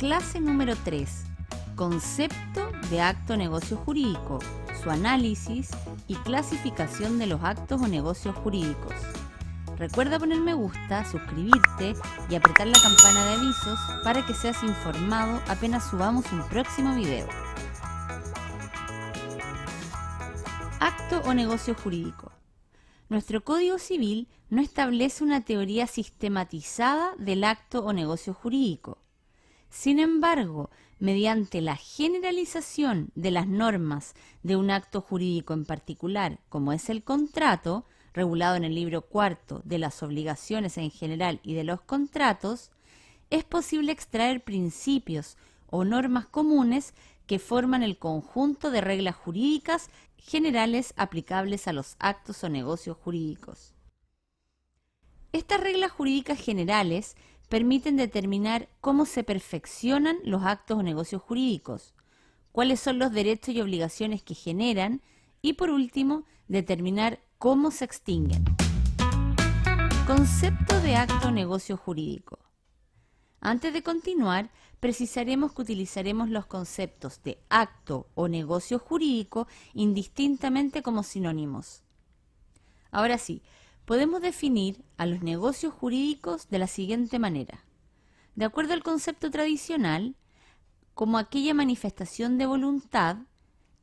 Clase número 3. Concepto de acto o negocio jurídico, su análisis y clasificación de los actos o negocios jurídicos. Recuerda poner me gusta, suscribirte y apretar la campana de avisos para que seas informado apenas subamos un próximo video. Acto o negocio jurídico. Nuestro Código Civil no establece una teoría sistematizada del acto o negocio jurídico. Sin embargo, mediante la generalización de las normas de un acto jurídico en particular, como es el contrato, regulado en el libro cuarto de las obligaciones en general y de los contratos, es posible extraer principios o normas comunes que forman el conjunto de reglas jurídicas generales aplicables a los actos o negocios jurídicos. Estas reglas jurídicas generales permiten determinar cómo se perfeccionan los actos o negocios jurídicos, cuáles son los derechos y obligaciones que generan y, por último, determinar cómo se extinguen. Concepto de acto o negocio jurídico. Antes de continuar, precisaremos que utilizaremos los conceptos de acto o negocio jurídico indistintamente como sinónimos. Ahora sí, podemos definir a los negocios jurídicos de la siguiente manera. De acuerdo al concepto tradicional, como aquella manifestación de voluntad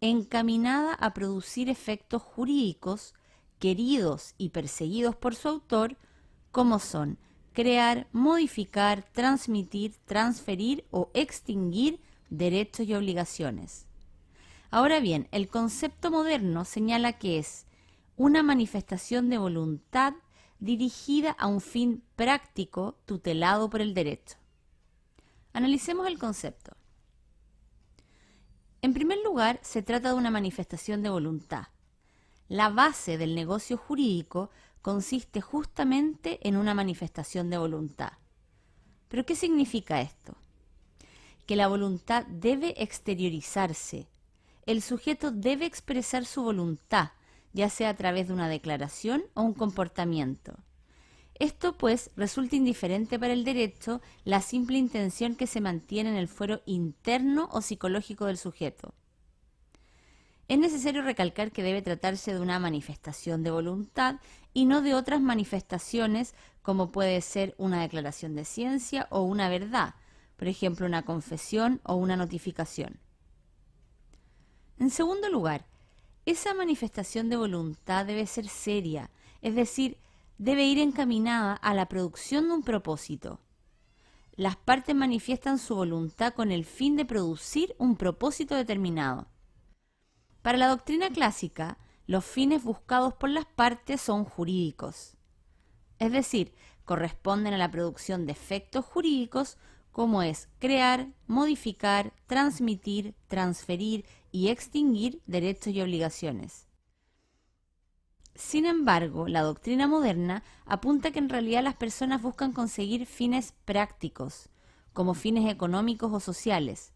encaminada a producir efectos jurídicos queridos y perseguidos por su autor, como son crear, modificar, transmitir, transferir o extinguir derechos y obligaciones. Ahora bien, el concepto moderno señala que es una manifestación de voluntad dirigida a un fin práctico tutelado por el derecho. Analicemos el concepto. En primer lugar, se trata de una manifestación de voluntad. La base del negocio jurídico consiste justamente en una manifestación de voluntad. ¿Pero qué significa esto? Que la voluntad debe exteriorizarse. El sujeto debe expresar su voluntad, ya sea a través de una declaración o un comportamiento. Esto, pues, resulta indiferente para el derecho la simple intención que se mantiene en el fuero interno o psicológico del sujeto. Es necesario recalcar que debe tratarse de una manifestación de voluntad y no de otras manifestaciones como puede ser una declaración de ciencia o una verdad, por ejemplo, una confesión o una notificación. En segundo lugar, esa manifestación de voluntad debe ser seria, es decir, debe ir encaminada a la producción de un propósito. Las partes manifiestan su voluntad con el fin de producir un propósito determinado. Para la doctrina clásica, los fines buscados por las partes son jurídicos, es decir, corresponden a la producción de efectos jurídicos como es crear, modificar, transmitir, transferir y extinguir derechos y obligaciones. Sin embargo, la doctrina moderna apunta que en realidad las personas buscan conseguir fines prácticos, como fines económicos o sociales,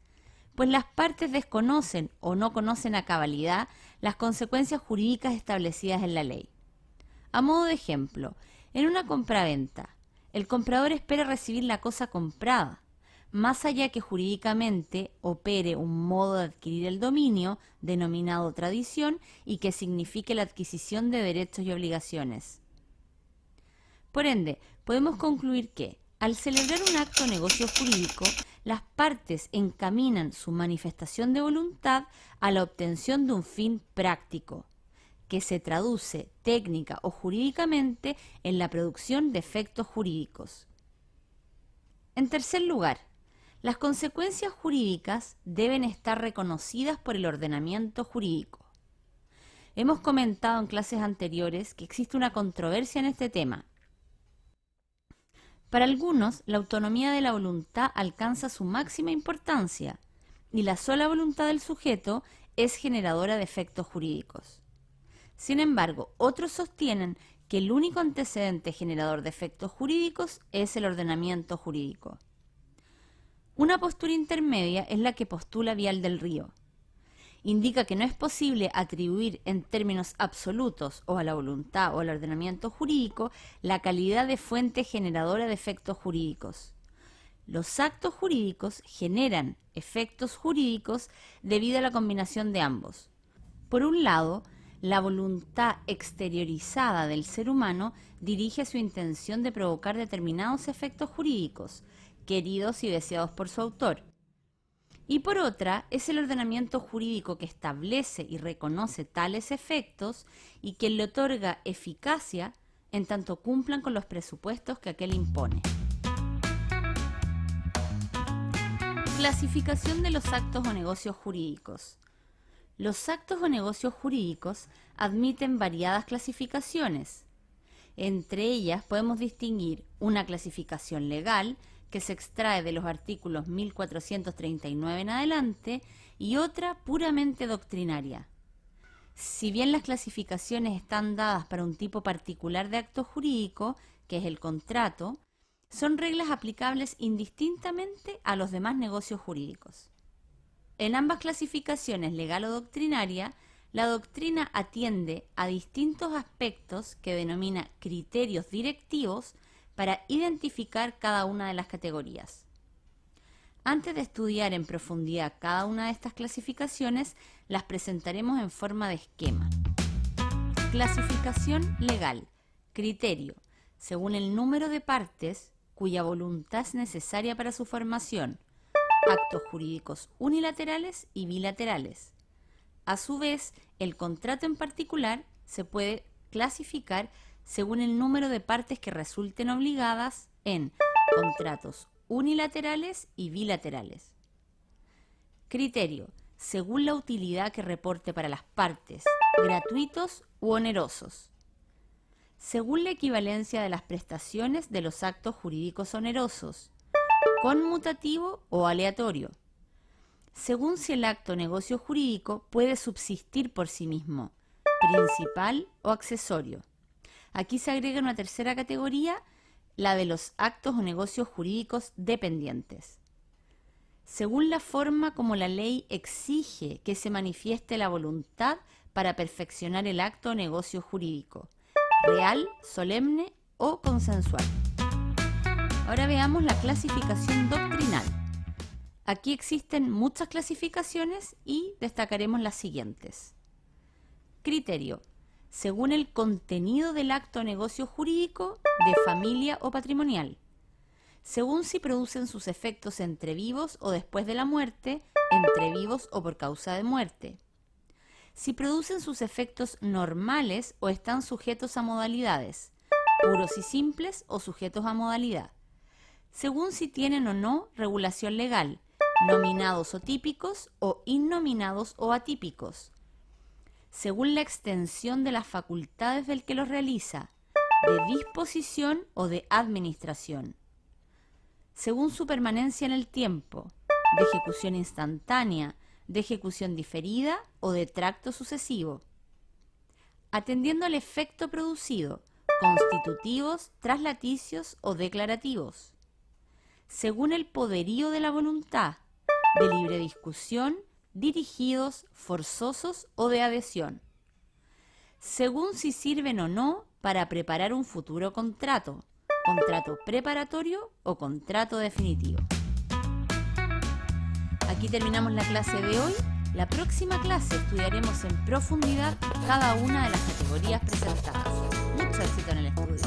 pues las partes desconocen o no conocen a cabalidad las consecuencias jurídicas establecidas en la ley. A modo de ejemplo, en una compraventa, el comprador espera recibir la cosa comprada, más allá que jurídicamente opere un modo de adquirir el dominio, denominado tradición, y que signifique la adquisición de derechos y obligaciones. Por ende, podemos concluir que, al celebrar un acto o negocio jurídico, las partes encaminan su manifestación de voluntad a la obtención de un fin práctico, que se traduce técnica o jurídicamente en la producción de efectos jurídicos. En tercer lugar, las consecuencias jurídicas deben estar reconocidas por el ordenamiento jurídico. Hemos comentado en clases anteriores que existe una controversia en este tema. Para algunos, la autonomía de la voluntad alcanza su máxima importancia y la sola voluntad del sujeto es generadora de efectos jurídicos. Sin embargo, otros sostienen que el único antecedente generador de efectos jurídicos es el ordenamiento jurídico. Una postura intermedia es la que postula Vial del Río. Indica que no es posible atribuir en términos absolutos o a la voluntad o al ordenamiento jurídico la calidad de fuente generadora de efectos jurídicos. Los actos jurídicos generan efectos jurídicos debido a la combinación de ambos. Por un lado, la voluntad exteriorizada del ser humano dirige su intención de provocar determinados efectos jurídicos, queridos y deseados por su autor. Y por otra, es el ordenamiento jurídico que establece y reconoce tales efectos y que le otorga eficacia en tanto cumplan con los presupuestos que aquel impone. Clasificación de los actos o negocios jurídicos. Los actos o negocios jurídicos admiten variadas clasificaciones. Entre ellas podemos distinguir una clasificación legal, que se extrae de los artículos 1439 en adelante, y otra puramente doctrinaria. Si bien las clasificaciones están dadas para un tipo particular de acto jurídico, que es el contrato, son reglas aplicables indistintamente a los demás negocios jurídicos. En ambas clasificaciones, legal o doctrinaria, la doctrina atiende a distintos aspectos que denomina criterios directivos para identificar cada una de las categorías. Antes de estudiar en profundidad cada una de estas clasificaciones, las presentaremos en forma de esquema. Clasificación legal. Criterio: según el número de partes cuya voluntad es necesaria para su formación. Actos jurídicos unilaterales y bilaterales. A su vez, el contrato en particular se puede clasificar según el número de partes que resulten obligadas en contratos unilaterales y bilaterales. Criterio: según la utilidad que reporte para las partes, gratuitos u onerosos. Según la equivalencia de las prestaciones de los actos jurídicos onerosos, conmutativo o aleatorio. Según si el acto o negocio jurídico puede subsistir por sí mismo, principal o accesorio. Aquí se agrega una tercera categoría, la de los actos o negocios jurídicos dependientes. Según la forma como la ley exige que se manifieste la voluntad para perfeccionar el acto o negocio jurídico, real, solemne o consensual. Ahora veamos la clasificación doctrinal. Aquí existen muchas clasificaciones y destacaremos las siguientes. Criterio: según el contenido del acto o negocio jurídico, de familia o patrimonial. Según si producen sus efectos entre vivos o después de la muerte, entre vivos o por causa de muerte. Si producen sus efectos normales o están sujetos a modalidades, puros y simples o sujetos a modalidad. Según si tienen o no regulación legal, nominados o típicos o innominados o atípicos. Según la extensión de las facultades del que los realiza, de disposición o de administración. Según su permanencia en el tiempo, de ejecución instantánea, de ejecución diferida o de tracto sucesivo. Atendiendo al efecto producido, constitutivos, traslaticios o declarativos. Según el poderío de la voluntad, de libre discusión, dirigidos, forzosos o de adhesión. Según si sirven o no para preparar un futuro contrato, contrato preparatorio o contrato definitivo. Aquí terminamos la clase de hoy. La próxima clase estudiaremos en profundidad cada una de las categorías presentadas. Mucho éxito en el estudio.